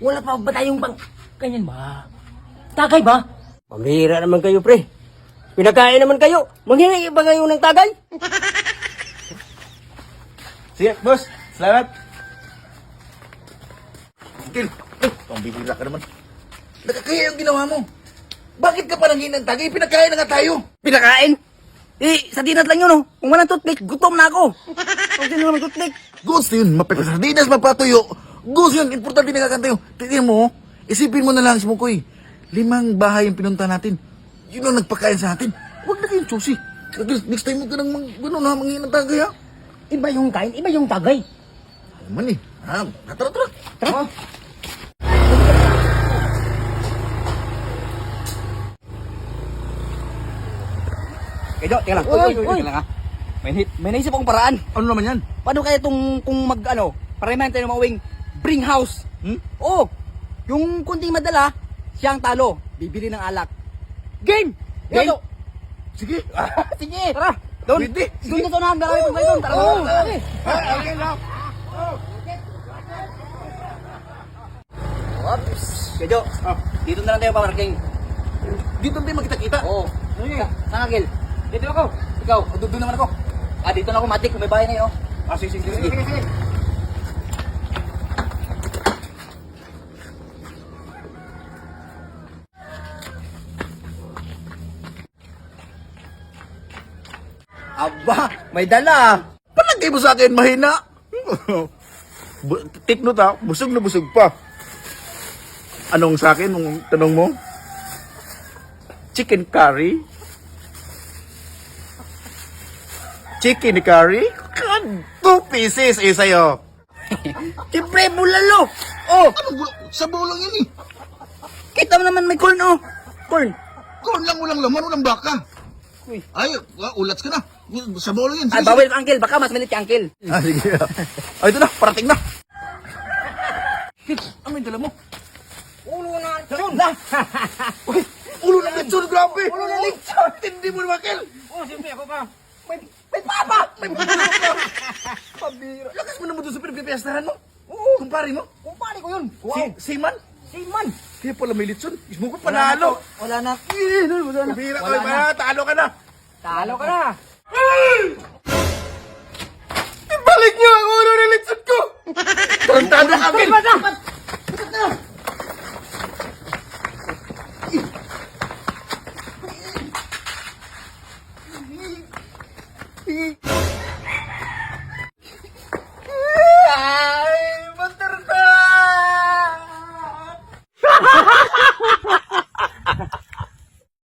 Wala pa ba tayong bang... Ganyan ba? Tagay ba? Pambihira naman kayo, pre. Pinakain naman kayo. Manghingi ba kayo ng tagay? Sige, boss. Salamat. Uncle, pambihira ka naman. Nakakaya yung ginawa mo. Bakit ka pa nanghingi ng tagay? Pinakain na nga tayo. Pinakain? Eh, sa dinat lang yun, oh. Kung walang toothpick, gutom na ako. Kung sino naman toothpick? Gusto yun, mapapasardinas, mapatuyo. Gusto yun, importante nakakantayo. Tignan mo, isipin mo na lang, Smukoy. 5 bahay yung pinunta natin. Yun ang nagpakain sa atin. Huwag na kayong susi. Next time mo ka nang manghingi ng tagay, ha? Iba yung kain, iba yung tagay. Naman eh. Ha? Tara, tara. Tara. Kaya, teka lang. Uy, Teka lang, ha. May naisip akong paraan. Ano naman yan? Paano kaya itong kung paramihan tayo ng mga wing bring house? Oo. Yung kunting madala, siya ang talo. Bibili ng alak. Game! Game? Game? Sige. Sige, tara. Doon. Pwede. Doon sa unahan. Marami pang kayo doon. Tara. Oo. Tara. Okay lang. Oops. Kaya, dito na lang tayo pamarking. Dito tayo magkita-kita. Oo. Saan Gil? Dito ako. Ikaw, doon naman ako. Dito na ako, Matik. May bahay na yun. Sige. Sige. Aba, may dala. Palagay mo sa akin, mahina. Take note ha, busog na busog pa. Anong sa akin, nung tanong mo? Chicken curry? Chicken curry? 2 pieces eh sa'yo. Siyempre, bulalo. Oh, Sabaw lang yan eh. kita mo naman may corn, oh. Corn. Corn lang, walang laman, walang baka. Uy. Ay, ulats ka na. Sabaw lang yan. Ay, bawal ka, Uncle. Baka mas minute ka, Uncle. Sige. Ay, ito na, parating na. Ano yung dala mo? Ulo na. Yun! Uy, ulo ng lechon, grabe! Ulo ng lechon! Tindi mo naman, Kel! Oh, siyempre ako pa. May papa! May papa ka! Pabira. Lakas mo naman doon sa pinagpipiyastahan mo. Oo. Kumpare mo. Kumpare ko yun. Seaman? Siman. Kaya pala may lechon. Ismo ko panalo. Wala na. Pabira ka, ba? Talo ka na. Talo ka na. Ibalik niyo ang ulo ng lechon ko! Tarantado ka, Kel! Dapat.